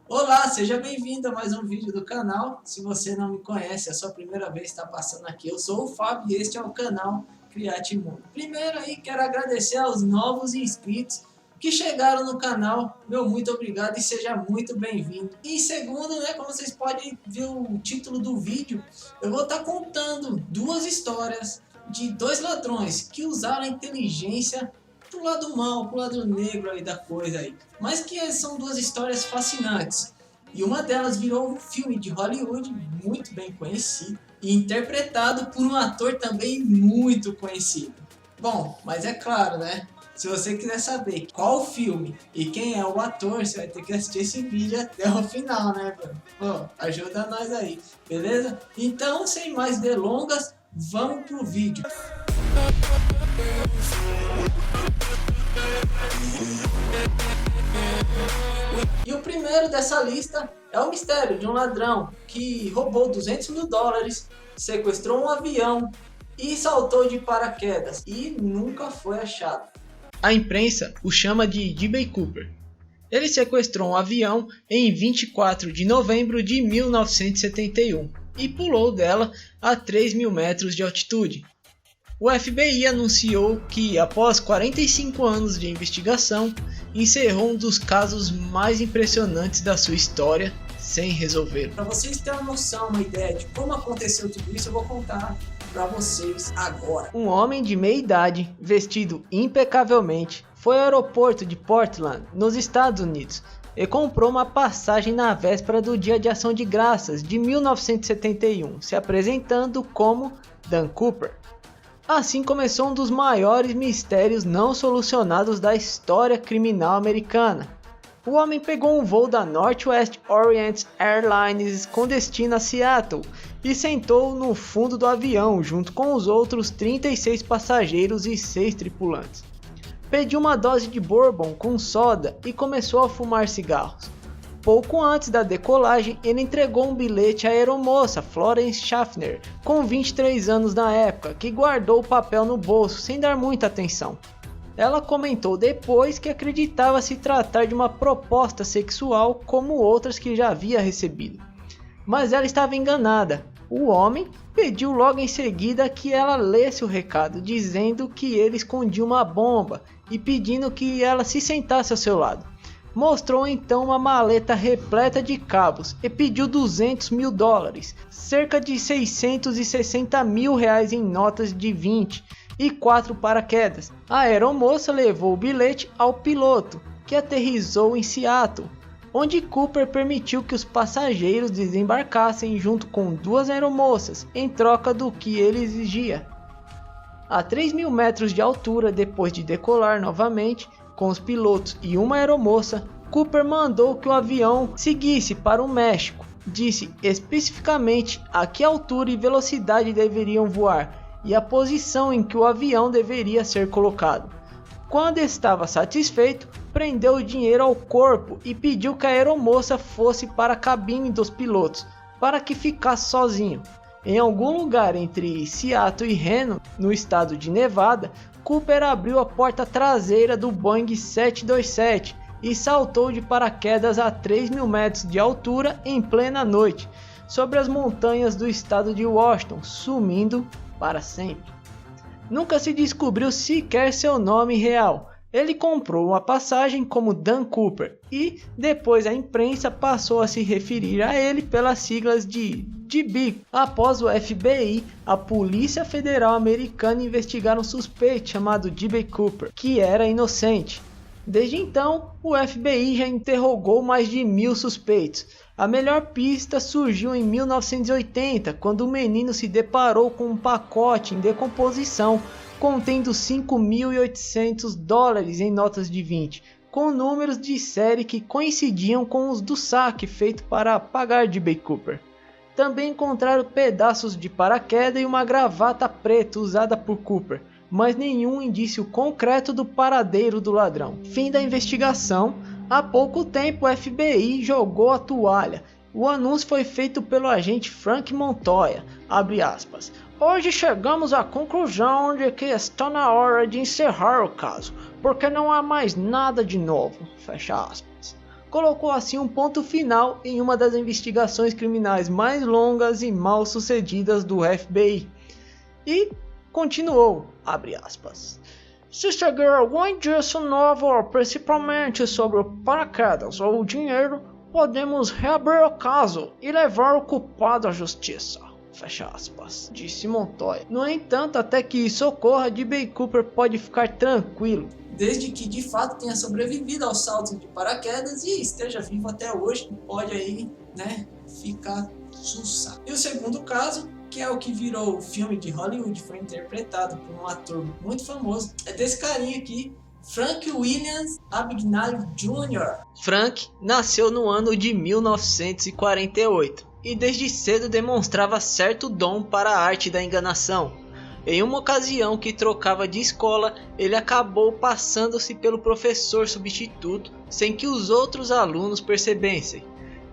Olá, seja bem-vindo a mais um vídeo do canal. Se você não me conhece, é a sua primeira vez que está passando aqui, eu sou o Fábio e este é o canal Criatimundo. Primeiro aí, quero agradecer aos novos inscritos que chegaram no canal. Meu muito obrigado e seja muito bem-vindo. E segundo, como vocês podem ver o título do vídeo, eu vou estar contando duas histórias de dois ladrões que usaram a inteligência pro lado mal, pro lado negro aí da coisa aí. Mas que são duas histórias fascinantes. E uma delas virou um filme de Hollywood muito bem conhecido e interpretado por um ator também muito conhecido. Bom, mas é claro, se você quiser saber qual filme e quem é o ator, você vai ter que assistir esse vídeo até o final, né, mano? Pô, ajuda nós aí, beleza? Então, sem mais delongas, vamos pro vídeo. E o primeiro dessa lista é o mistério de um ladrão que roubou 200 mil dólares, sequestrou um avião e saltou de paraquedas e nunca foi achado. A imprensa o chama de D.B. Cooper. Ele sequestrou um avião em 24 de novembro de 1971 e pulou dela a 3 mil metros de altitude. O FBI anunciou que, após 45 anos de investigação, encerrou um dos casos mais impressionantes da sua história sem resolver. Para vocês terem uma noção, uma ideia de como aconteceu tudo isso, eu vou contar para vocês agora. Um homem de meia idade, vestido impecavelmente, foi ao aeroporto de Portland, nos Estados Unidos, e comprou uma passagem na véspera do Dia de Ação de Graças de 1971, se apresentando como Dan Cooper. Assim começou um dos maiores mistérios não solucionados da história criminal americana. O homem pegou um voo da Northwest Orient Airlines com destino a Seattle e sentou no fundo do avião junto com os outros 36 passageiros e 6 tripulantes. Pediu uma dose de bourbon com soda e começou a fumar cigarros. Pouco antes da decolagem, ele entregou um bilhete à aeromoça Florence Schaffner, com 23 anos na época, que guardou o papel no bolso sem dar muita atenção. Ela comentou depois que acreditava se tratar de uma proposta sexual como outras que já havia recebido. Mas ela estava enganada. O homem pediu logo em seguida que ela lesse o recado, dizendo que ele escondia uma bomba e pedindo que ela se sentasse ao seu lado. Mostrou então uma maleta repleta de cabos e pediu 200 mil dólares, cerca de 660 mil reais em notas de 20 e 4 paraquedas. A aeromoça levou o bilhete ao piloto, que aterrissou em Seattle, onde Cooper permitiu que os passageiros desembarcassem junto com 2 aeromoças, em troca do que ele exigia. A 3 mil metros de altura, depois de decolar novamente, com os pilotos e uma aeromoça, Cooper mandou que o avião seguisse para o México. Disse especificamente a que altura e velocidade deveriam voar e a posição em que o avião deveria ser colocado. Quando estava satisfeito, prendeu o dinheiro ao corpo e pediu que a aeromoça fosse para a cabine dos pilotos, para que ficasse sozinho. Em algum lugar entre Seattle e Reno, no estado de Nevada, Cooper abriu a porta traseira do Boeing 727 e saltou de paraquedas a 3 mil metros de altura em plena noite, sobre as montanhas do estado de Washington, sumindo para sempre. Nunca se descobriu sequer seu nome real. Ele comprou uma passagem como Dan Cooper e depois a imprensa passou a se referir a ele pelas siglas de DB. Após o FBI, a Polícia Federal Americana investigar um suspeito chamado D.B. Cooper, que era inocente. Desde então, o FBI já interrogou mais de 1000 suspeitos. A melhor pista surgiu em 1980, quando o menino se deparou com um pacote em decomposição contendo 5.800 dólares em notas de 20, com números de série que coincidiam com os do saque feito para pagar D.B. Cooper. Também encontraram pedaços de paraquedas e uma gravata preta usada por Cooper, mas nenhum indício concreto do paradeiro do ladrão. Fim da investigação. Há pouco tempo o FBI jogou a toalha. O anúncio foi feito pelo agente Frank Montoya, abre aspas. Hoje chegamos à conclusão de que está na hora de encerrar o caso, porque não há mais nada de novo, fecha aspas. colocou assim um ponto final em uma das investigações criminais mais longas e mal sucedidas do FBI. E continuou, abre aspas. Sister Girl, uma indício nova, principalmente sobre o paraquedas ou o dinheiro, podemos reabrir o caso e levar o culpado à justiça. Fecha aspas, disse Montoya. No entanto, até que isso ocorra, D.B. Cooper pode ficar tranquilo, desde que de fato tenha sobrevivido ao salto de paraquedas e esteja vivo até hoje, pode aí, ficar sussa. E o segundo caso, que é o que virou o filme de Hollywood, foi interpretado por um ator muito famoso, é desse carinha aqui, Frank Williams Abagnale Jr. Frank nasceu no ano de 1948 e desde cedo demonstrava certo dom para a arte da enganação. Em uma ocasião que trocava de escola, ele acabou passando-se pelo professor substituto sem que os outros alunos percebessem,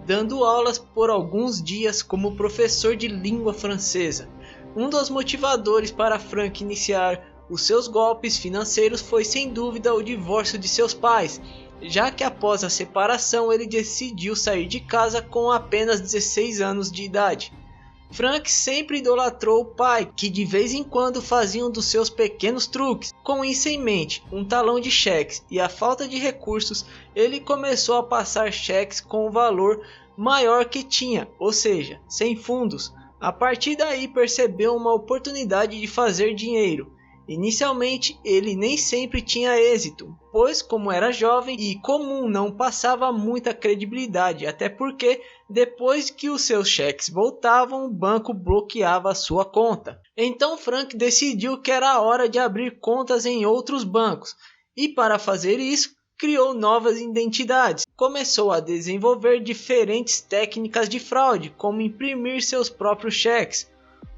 dando aulas por alguns dias como professor de língua francesa. Um dos motivadores para Frank iniciar os seus golpes financeiros foi sem dúvida o divórcio de seus pais, já que após a separação ele decidiu sair de casa com apenas 16 anos de idade. Frank sempre idolatrou o pai, que de vez em quando fazia um dos seus pequenos truques. Com isso em mente, um talão de cheques e a falta de recursos, ele começou a passar cheques com o valor maior que tinha, ou seja, sem fundos. A partir daí percebeu uma oportunidade de fazer dinheiro. Inicialmente ele nem sempre tinha êxito, pois como era jovem e comum não passava muita credibilidade, até porque depois que os seus cheques voltavam o banco bloqueava a sua conta. Então Frank decidiu que era a hora de abrir contas em outros bancos e para fazer isso criou novas identidades. Começou a desenvolver diferentes técnicas de fraude, como imprimir seus próprios cheques,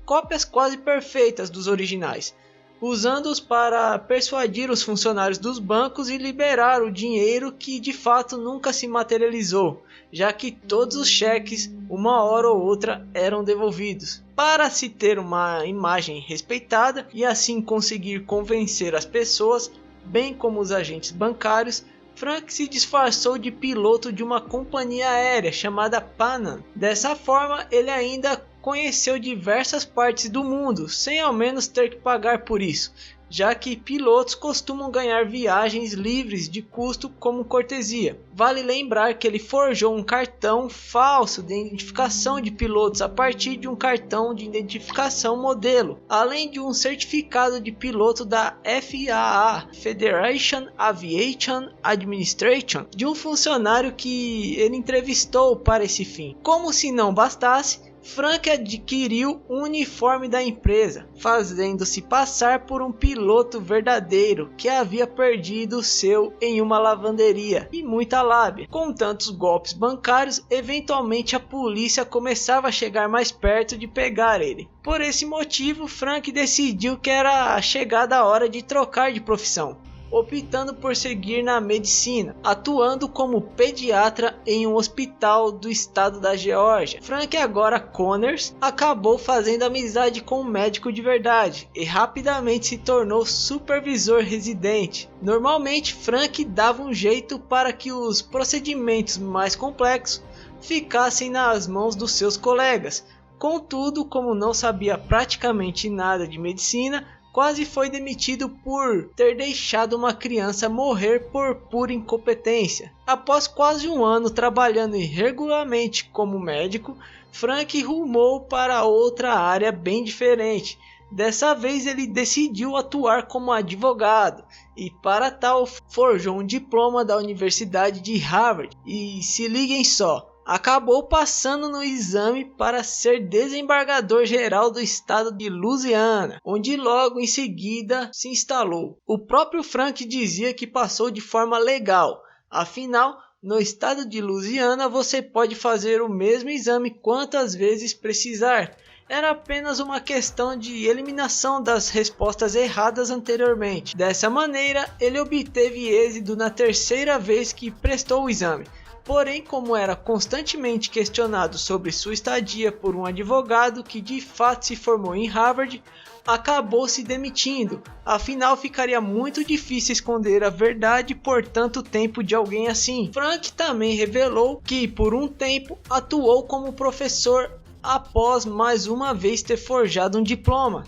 cópias quase perfeitas dos originais, usando-os para persuadir os funcionários dos bancos e liberar o dinheiro que de fato nunca se materializou, já que todos os cheques, uma hora ou outra, eram devolvidos. Para se ter uma imagem respeitada e assim conseguir convencer as pessoas, bem como os agentes bancários, Frank se disfarçou de piloto de uma companhia aérea chamada Pan Am. Dessa forma, ele ainda conheceu diversas partes do mundo, sem ao menos ter que pagar por isso, já que pilotos costumam ganhar viagens livres de custo como cortesia. Vale lembrar que ele forjou um cartão falso de identificação de pilotos a partir de um cartão de identificação modelo, além de um certificado de piloto da FAA, Federation Aviation Administration, de um funcionário que ele entrevistou para esse fim. Como se não bastasse, Frank adquiriu um uniforme da empresa, fazendo-se passar por um piloto verdadeiro que havia perdido o seu em uma lavanderia e muita lábia. Com tantos golpes bancários, eventualmente a polícia começava a chegar mais perto de pegar ele. Por esse motivo, Frank decidiu que era chegada a hora de trocar de profissão, optando por seguir na medicina, atuando como pediatra em um hospital do estado da Geórgia. Frank, agora Connors, acabou fazendo amizade com um médico de verdade e rapidamente se tornou supervisor residente. Normalmente, Frank dava um jeito para que os procedimentos mais complexos ficassem nas mãos dos seus colegas. Contudo, como não sabia praticamente nada de medicina, quase foi demitido por ter deixado uma criança morrer por pura incompetência. Após quase um ano trabalhando irregularmente como médico, Frank rumou para outra área bem diferente. Dessa vez ele decidiu atuar como advogado e para tal forjou um diploma da Universidade de Harvard. E se liguem só, acabou passando no exame para ser desembargador geral do estado de Louisiana, onde logo em seguida se instalou. O próprio Frank dizia que passou de forma legal, afinal, no estado de Louisiana você pode fazer o mesmo exame quantas vezes precisar. Era apenas uma questão de eliminação das respostas erradas anteriormente. Dessa maneira, ele obteve êxito na terceira vez que prestou o exame. Porém, como era constantemente questionado sobre sua estadia por um advogado que de fato se formou em Harvard, acabou se demitindo, afinal ficaria muito difícil esconder a verdade por tanto tempo de alguém assim. Frank também revelou que por um tempo atuou como professor após mais uma vez ter forjado um diploma,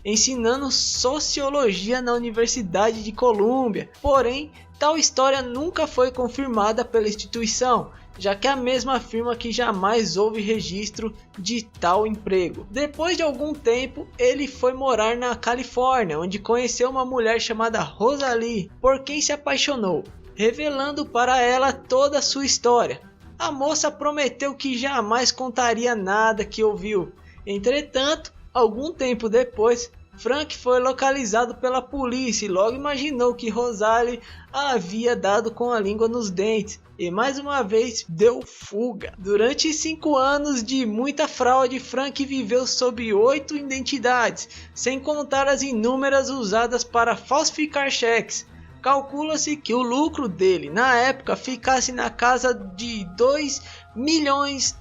ensinando sociologia na Universidade de Colômbia. Porém, tal história nunca foi confirmada pela instituição, já que a mesma afirma que jamais houve registro de tal emprego. Depois de algum tempo, ele foi morar na Califórnia, onde conheceu uma mulher chamada Rosalie, por quem se apaixonou, revelando para ela toda a sua história. A moça prometeu que jamais contaria nada que ouviu. Entretanto, algum tempo depois, Frank foi localizado pela polícia e logo imaginou que Rosalie havia dado com a língua nos dentes e mais uma vez deu fuga. Durante 5 anos de muita fraude, Frank viveu sob 8 identidades, sem contar as inúmeras usadas para falsificar cheques. Calcula-se que o lucro dele na época ficasse na casa de 2,5 milhões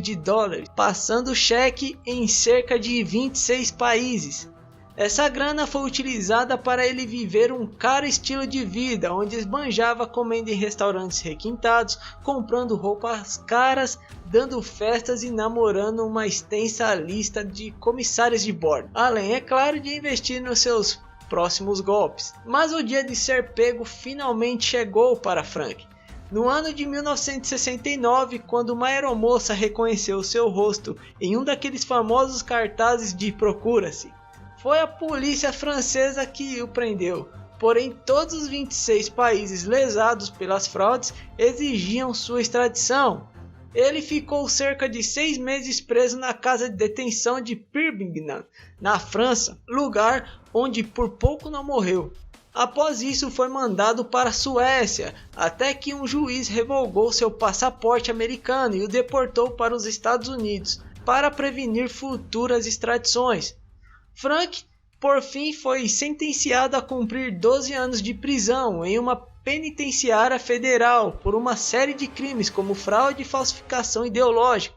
de dólares, passando cheque em cerca de 26 países. Essa grana foi utilizada para ele viver um caro estilo de vida, onde esbanjava comendo em restaurantes requintados, comprando roupas caras, dando festas e namorando uma extensa lista de comissários de bordo. Além, é claro, de investir nos seus próximos golpes. Mas o dia de ser pego finalmente chegou para Frank. No ano de 1969, quando uma aeromoça reconheceu seu rosto em um daqueles famosos cartazes de "Procura-se", foi a polícia francesa que o prendeu. Porém, todos os 26 países lesados pelas fraudes exigiam sua extradição. Ele ficou cerca de 6 meses preso na casa de detenção de Perpignan, na França, lugar onde por pouco não morreu. Após isso, foi mandado para a Suécia, até que um juiz revogou seu passaporte americano e o deportou para os Estados Unidos, para prevenir futuras extradições. Frank, por fim, foi sentenciado a cumprir 12 anos de prisão em uma penitenciária federal por uma série de crimes como fraude e falsificação ideológica.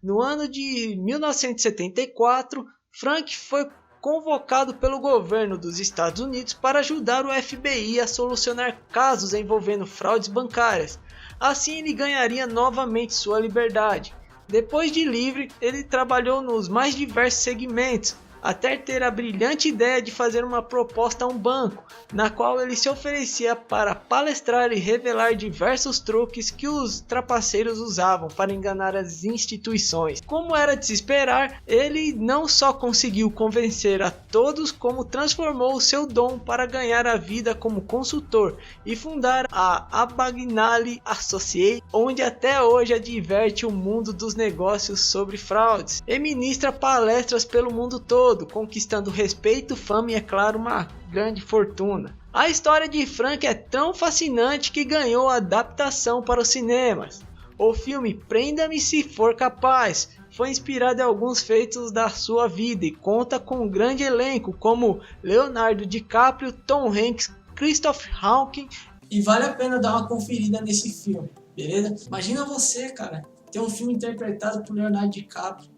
No ano de 1974, Frank foi convocado pelo governo dos Estados Unidos para ajudar o FBI a solucionar casos envolvendo fraudes bancárias. Assim, ele ganharia novamente sua liberdade. Depois de livre, ele trabalhou nos mais diversos segmentos, até ter a brilhante ideia de fazer uma proposta a um banco, na qual ele se oferecia para palestrar e revelar diversos truques que os trapaceiros usavam para enganar as instituições. Como era de se esperar, ele não só conseguiu convencer a todos, como transformou o seu dom para ganhar a vida como consultor e fundar a Abagnale Associates, onde até hoje adverte o mundo dos negócios sobre fraudes e ministra palestras pelo mundo todo, conquistando respeito, fama e, é claro, uma grande fortuna. A história de Frank é tão fascinante que ganhou adaptação para os cinemas. O filme Prenda-me se for capaz foi inspirado em alguns feitos da sua vida e conta com um grande elenco como Leonardo DiCaprio, Tom Hanks, Christopher Walken. E vale a pena dar uma conferida nesse filme, beleza? Imagina você, cara, ter um filme interpretado por Leonardo DiCaprio.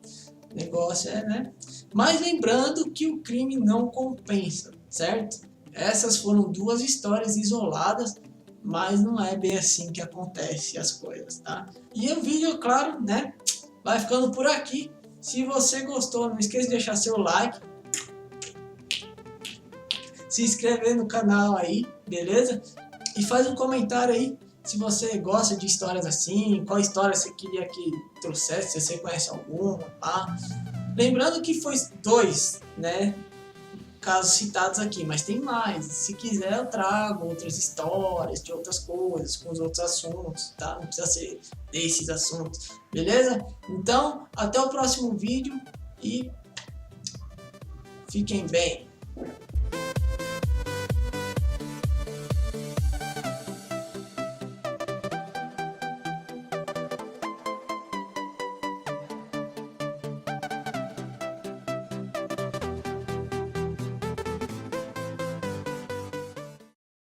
O negócio é, né? Mas lembrando que o crime não compensa, certo? Essas foram 2 histórias isoladas, mas não é bem assim que acontece as coisas, tá? E o vídeo, claro, né, vai ficando por aqui. Se você gostou, não esqueça de deixar seu like, se inscrever no canal aí, beleza? E faz um comentário aí se você gosta de histórias assim, qual história você queria que trouxesse, se você conhece alguma, tá? Lembrando que foi 2, né, casos citados aqui, mas tem mais. Se quiser eu trago outras histórias de outras coisas, com os outros assuntos, tá? Não precisa ser desses assuntos, beleza? Então, até o próximo vídeo e fiquem bem.